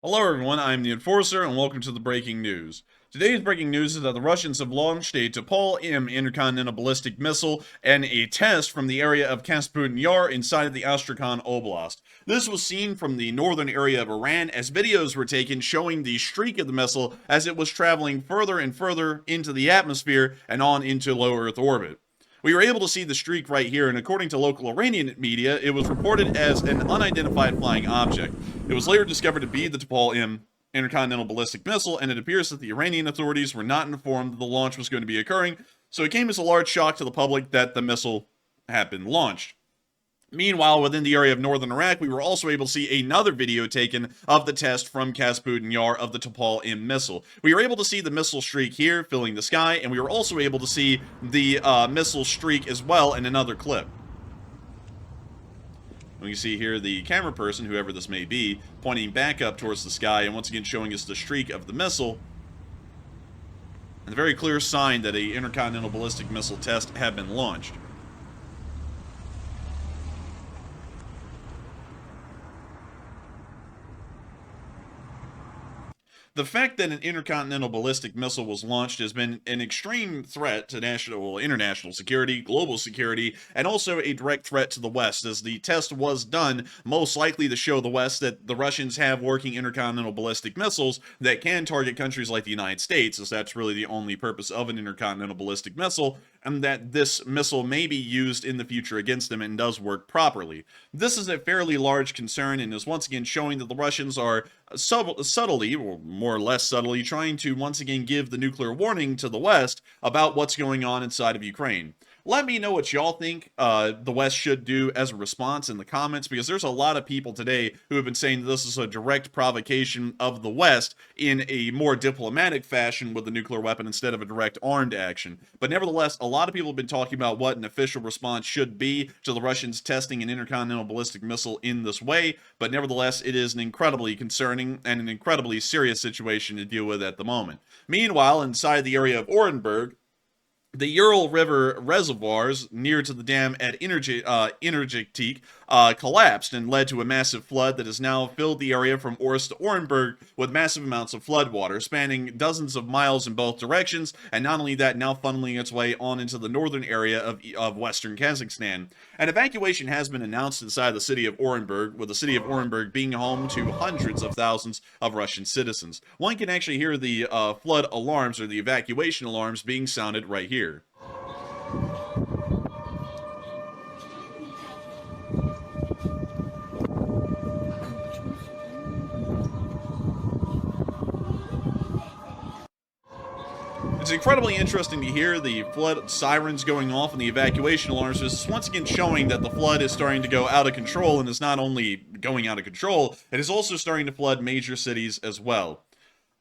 Hello everyone, I'm the Enforcer, and welcome to the breaking news. Today's breaking news is that the Russians have launched a T'Pol-M intercontinental ballistic missile and a test from the area of Kasputin Yar inside of the Astrakhan Oblast. This was seen from the northern area of Iran as videos were taken showing the streak of the missile as it was traveling further and further into the atmosphere and on into low Earth orbit. We were able to see the streak right here, and according to local Iranian media, it was reported as an unidentified flying object. It was later discovered to be the T'Pol-M intercontinental ballistic missile, and it appears that the Iranian authorities were not informed that the launch was going to be occurring, so it came as a large shock to the public that the missile had been launched. Meanwhile, within the area of northern Iraq, we were also able to see another video taken of the test from Kasputin Yar of the T'Pol-M missile. We were able to see the missile streak here filling the sky, and we were also able to see the missile streak as well in another clip. We can see here the camera person, whoever this may be, pointing back up towards the sky, and once again showing us the streak of the missile. And a very clear sign that an intercontinental ballistic missile test had been launched. The fact that an intercontinental ballistic missile was launched has been an extreme threat to international security, global security, and also a direct threat to the West, as the test was done most likely to show the West that the Russians have working intercontinental ballistic missiles that can target countries like the United States, as that's really the only purpose of an intercontinental ballistic missile, and that this missile may be used in the future against them and does work properly. This is a fairly large concern and is once again showing that the Russians are subtly, or more or less subtly, trying to once again give the nuclear warning to the West about what's going on inside of Ukraine. Let me know what y'all think the West should do as a response in the comments, because there's a lot of people today who have been saying that this is a direct provocation of the West in a more diplomatic fashion with the nuclear weapon instead of a direct armed action. But nevertheless, a lot of people have been talking about what an official response should be to the Russians testing an intercontinental ballistic missile in this way, but nevertheless, it is an incredibly concerning and an incredibly serious situation to deal with at the moment. Meanwhile, inside the area of Orenburg, the Ural River reservoirs near to the dam at Energetik collapsed and led to a massive flood that has now filled the area from Orsk to Orenburg with massive amounts of flood water, spanning dozens of miles in both directions, and not only that, now funneling its way on into the northern area of western Kazakhstan. An evacuation has been announced inside the city of Orenburg, with the city of Orenburg being home to hundreds of thousands of Russian citizens. One can actually hear the flood alarms, or the evacuation alarms, being sounded right here. It's incredibly interesting to hear the flood sirens going off and the evacuation alarms. This is once again showing that the flood is starting to go out of control, and is not only going out of control, it is also starting to flood major cities as well.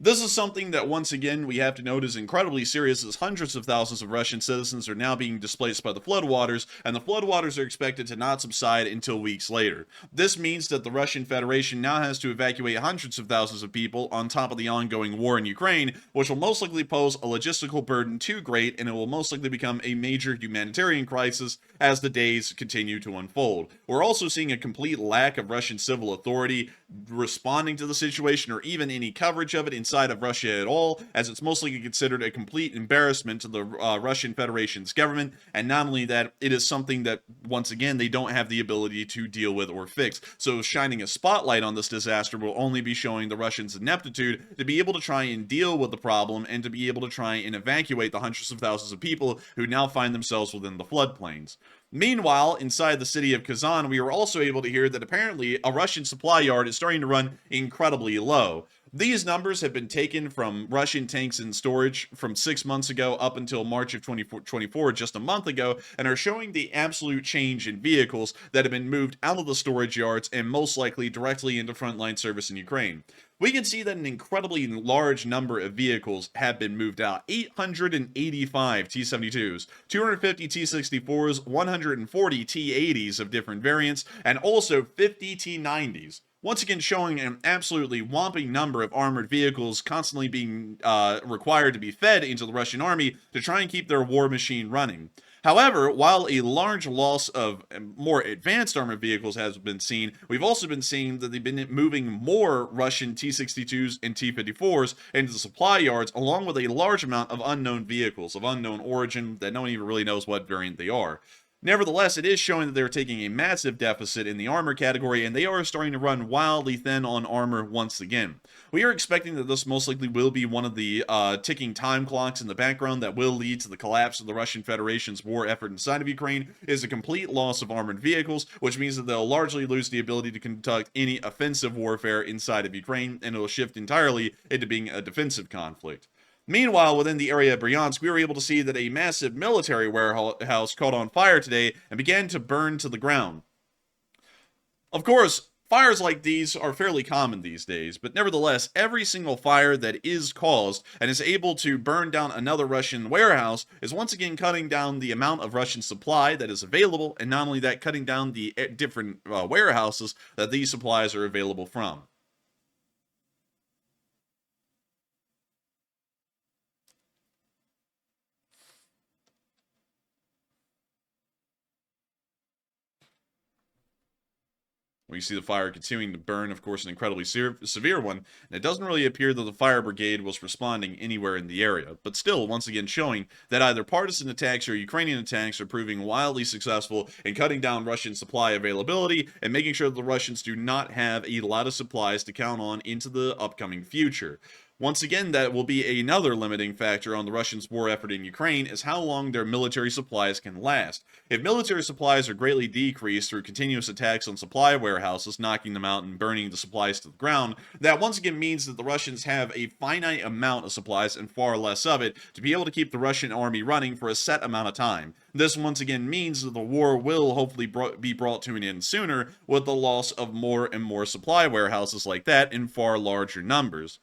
This is something that, once again, we have to note is incredibly serious, as hundreds of thousands of Russian citizens are now being displaced by the floodwaters, and the floodwaters are expected to not subside until weeks later. This means that the Russian Federation now has to evacuate hundreds of thousands of people on top of the ongoing war in Ukraine, which will most likely pose a logistical burden too great, and it will most likely become a major humanitarian crisis as the days continue to unfold. We're also seeing a complete lack of Russian civil authority responding to the situation, or even any coverage of it inside of Russia at all, as it's mostly considered a complete embarrassment to the Russian Federation's government, and not only that, it is something that, once again, they don't have the ability to deal with or fix. So shining a spotlight on this disaster will only be showing the Russians' ineptitude to be able to try and deal with the problem, and to be able to try and evacuate the hundreds of thousands of people who now find themselves within the floodplains. Meanwhile, inside the city of Kazan, we were also able to hear that apparently a Russian supply yard is starting to run incredibly low. These numbers have been taken from Russian tanks in storage from 6 months ago up until March of 2024, just a month ago, and are showing the absolute change in vehicles that have been moved out of the storage yards and most likely directly into frontline service in Ukraine. We can see that an incredibly large number of vehicles have been moved out. 885 T-72s, 250 T-64s, 140 T-80s of different variants, and also 50 T-90s. Once again showing an absolutely whopping number of armored vehicles constantly being required to be fed into the Russian army to try and keep their war machine running. However, while a large loss of more advanced armored vehicles has been seen, we've also been seeing that they've been moving more Russian T-62s and T-54s into the supply yards, along with a large amount of unknown vehicles of unknown origin that no one even really knows what variant they are. Nevertheless, it is showing that they're taking a massive deficit in the armor category, and they are starting to run wildly thin on armor once again. We are expecting that this most likely will be one of the ticking time clocks in the background that will lead to the collapse of the Russian Federation's war effort inside of Ukraine, is a complete loss of armored vehicles, which means that they'll largely lose the ability to conduct any offensive warfare inside of Ukraine, and it'll shift entirely into being a defensive conflict. Meanwhile, within the area of Bryansk, we were able to see that a massive military warehouse caught on fire today and began to burn to the ground. Of course, fires like these are fairly common these days, but nevertheless, every single fire that is caused and is able to burn down another Russian warehouse is once again cutting down the amount of Russian supply that is available, and not only that, cutting down the different warehouses that these supplies are available from. We see the fire continuing to burn, of course, an incredibly severe one, and it doesn't really appear that the fire brigade was responding anywhere in the area, but still, once again showing that either partisan attacks or Ukrainian attacks are proving wildly successful in cutting down Russian supply availability and making sure that the Russians do not have a lot of supplies to count on into the upcoming future. Once again, that will be another limiting factor on the Russians' war effort in Ukraine, is how long their military supplies can last. If military supplies are greatly decreased through continuous attacks on supply warehouses, knocking them out and burning the supplies to the ground, that once again means that the Russians have a finite amount of supplies and far less of it to be able to keep the Russian army running for a set amount of time. This once again means that the war will hopefully be brought to an end sooner with the loss of more and more supply warehouses like that in far larger numbers.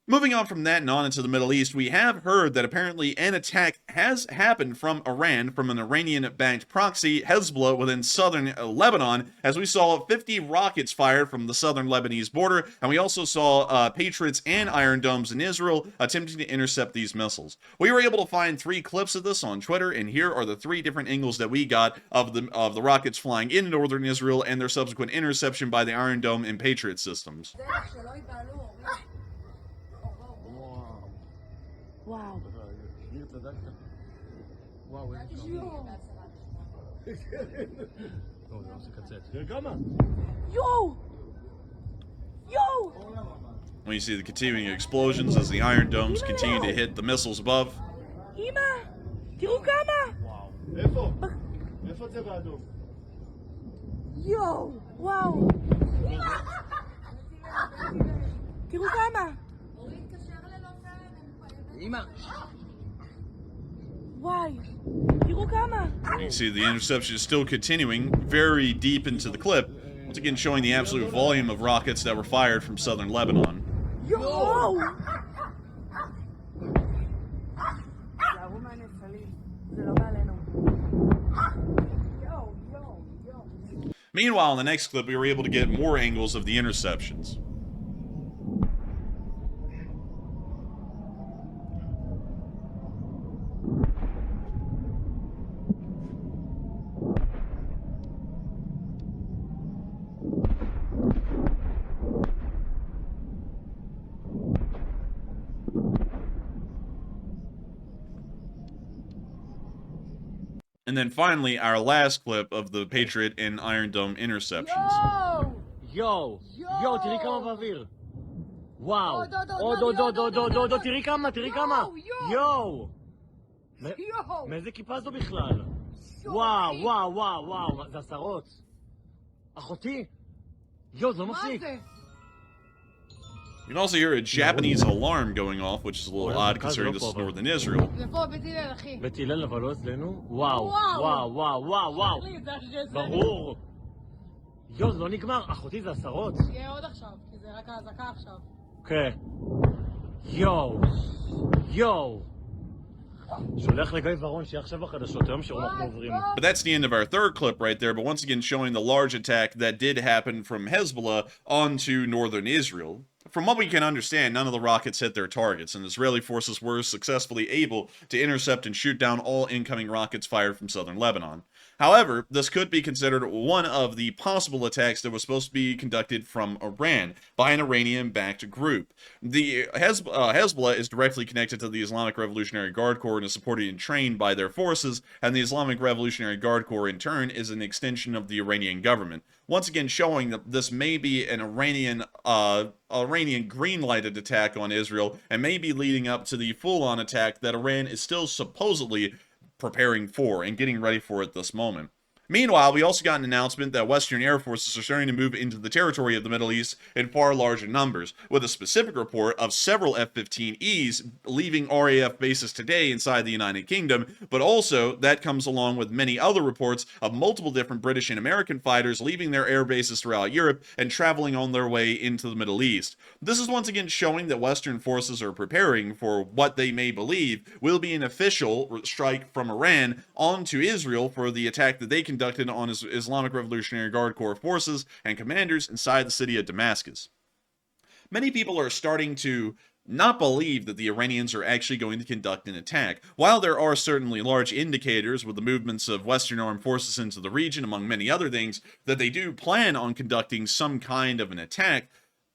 Moving on from that and on into the Middle East, we have heard that apparently an attack has happened from Iran, from an Iranian-backed proxy, Hezbollah, within southern Lebanon, as we saw 50 rockets fired from the southern Lebanese border, and we also saw Patriots and Iron Domes in Israel attempting to intercept these missiles. We were able to find 3 clips of this on Twitter, and here are the 3 different angles that we got of the rockets flying into northern Israel and their subsequent interception by the Iron Dome and Patriot systems. וואו. ניר צדקת. וואו, איזה יואו. לא, זה עושה קצת. תראה כמה. יואו! יואו! When you see the continuing explosions as the Iron Domes continue to hit the missiles above. אמא! תראו כמה! וואו. איפה? איפה צבע אדום? יואו! וואו! תראו כמה! You see the interception is still continuing very deep into the clip, once again showing the absolute volume of rockets that were fired from southern Lebanon. Meanwhile, in the next clip, we were able to get more angles of the interceptions. And then finally, our last clip of the Patriot and Iron Dome interceptions. יואו! יואו, תראי כמה באוויר! וואו! עוד, תראי כמה! יואו! מאיזה כיפה זו בכלל? וואו, זה עשרות! אחותי! יואו, זה לא מפסיק! You can also hear a Japanese alarm going off, which is a little odd considering this is northern Israel. בטילל, אבל לא אצלנו? וואו. ברור. יואו, זה לא נגמר. אחותי, זה עשרות. יהיה עוד עכשיו, כי זה רק האזעקה עכשיו. כן. יואו. שולח לגיא ורון שיהיה עכשיו בחדשות, היום שאנחנו עוברים. But that's the end of our third clip right there, but once again showing the large attack that did happen from Hezbollah onto northern Israel. from what we can understand, none of the rockets hit their targets, and Israeli forces were successfully able to intercept and shoot down all incoming rockets fired from southern Lebanon. However, this could be considered one of the possible attacks that was supposed to be conducted from Iran by an Iranian-backed group. The Hezbollah is directly connected to the Islamic Revolutionary Guard Corps and is supported and trained by their forces, and the Islamic Revolutionary Guard Corps in turn is an extension of the Iranian government. Once again showing that this may be an Iranian green-lighted attack on Israel and may be leading up to the full-on attack that Iran is still supposedly preparing for and getting ready for at this moment. Meanwhile, we also got an announcement that Western air forces are starting to move into the territory of the Middle East in far larger numbers, with a specific report of several F-15Es leaving RAF bases today inside the United Kingdom, but also that comes along with many other reports of multiple different British and American fighters leaving their air bases throughout Europe and traveling on their way into the Middle East. This is once again showing that Western forces are preparing for what they may believe will be an official strike from Iran onto Israel for the attack that they conducted on Islamic Revolutionary Guard Corps forces and commanders inside the city of Damascus. Many people are starting to not believe that the Iranians are actually going to conduct an attack. While there are certainly large indicators with the movements of Western armed forces into the region, among many other things, that they do plan on conducting some kind of an attack,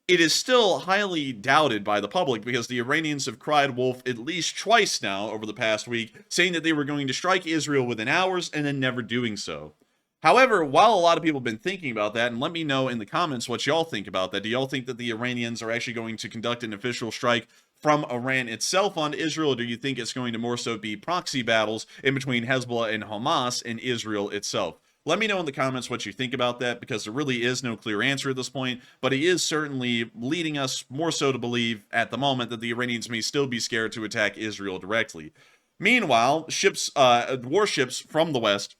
it is still highly doubted by the public because the Iranians have cried wolf at least twice now over the past week, saying that they were going to strike Israel within hours and then never doing so. However, while a lot of people have been thinking about that, and let me know in the comments what y'all think about that, do y'all think that the Iranians are actually going to conduct an official strike from Iran itself on Israel, or do you think it's going to more so be proxy battles in between Hezbollah and Hamas and Israel itself? Let me know in the comments what you think about that, because there really is no clear answer at this point, but it is certainly leading us more so to believe at the moment that the Iranians may still be scared to attack Israel directly. Meanwhile, warships from the West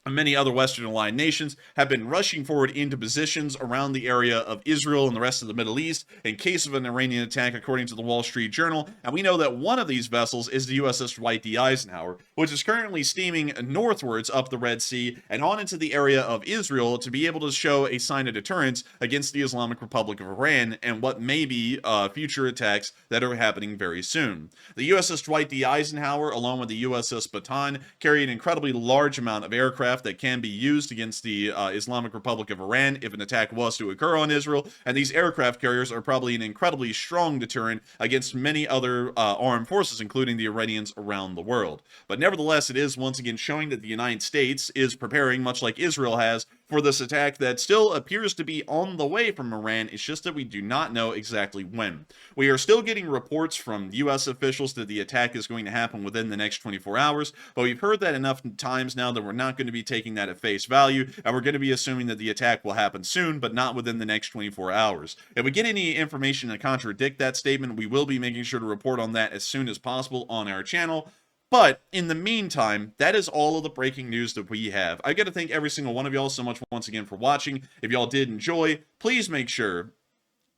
and many other Western aligned nations have been rushing forward into positions around the area of Israel and the rest of the Middle East in case of an Iranian attack, according to the Wall Street Journal. And we know that one of these vessels is the USS Dwight D. Eisenhower, which is currently steaming northwards up the Red Sea and on into the area of Israel to be able to show a sign of deterrence against the Islamic Republic of Iran and what may be future attacks that are happening very soon. The USS Dwight D. Eisenhower, along with the USS Bataan, carry an incredibly large amount of aircraft that can be used against the Islamic Republic of Iran if an attack was to occur on Israel, and these aircraft carriers are probably an incredibly strong deterrent against many other armed forces, including the Iranians around the world. But nevertheless, it is once again showing that the United States is preparing, much like Israel has, for this attack that still appears to be on the way from Iran. It's just that we do not know exactly when. We are still getting reports from U.S. officials that the attack is going to happen within the next 24 hours, but we've heard that enough times now that we're not going to be taking that at face value, and we're going to be assuming that the attack will happen soon, but not within the next 24 hours. If we get any information to contradict that statement, we will be making sure to report on that as soon as possible on our channel. But in the meantime, that is all of the breaking news that we have. I got to thank every single one of y'all so much once again for watching. If y'all did enjoy, please make sure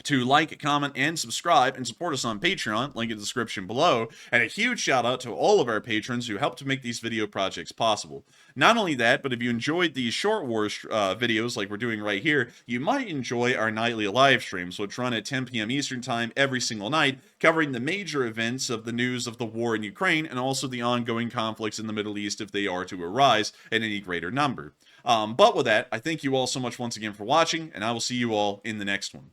to like, comment, and subscribe, and support us on Patreon, link in the description below, and a huge shout out to all of our patrons who help to make these video projects possible. Not only that, but if you enjoyed these short wars videos like we're doing right here, you might enjoy our nightly live streams, which run at 10 p.m. Eastern Time every single night, covering the major events of the news of the war in Ukraine, and also the ongoing conflicts in the Middle East if they are to arise in any greater number. But with that, I thank you all so much once again for watching, and I will see you all in the next one.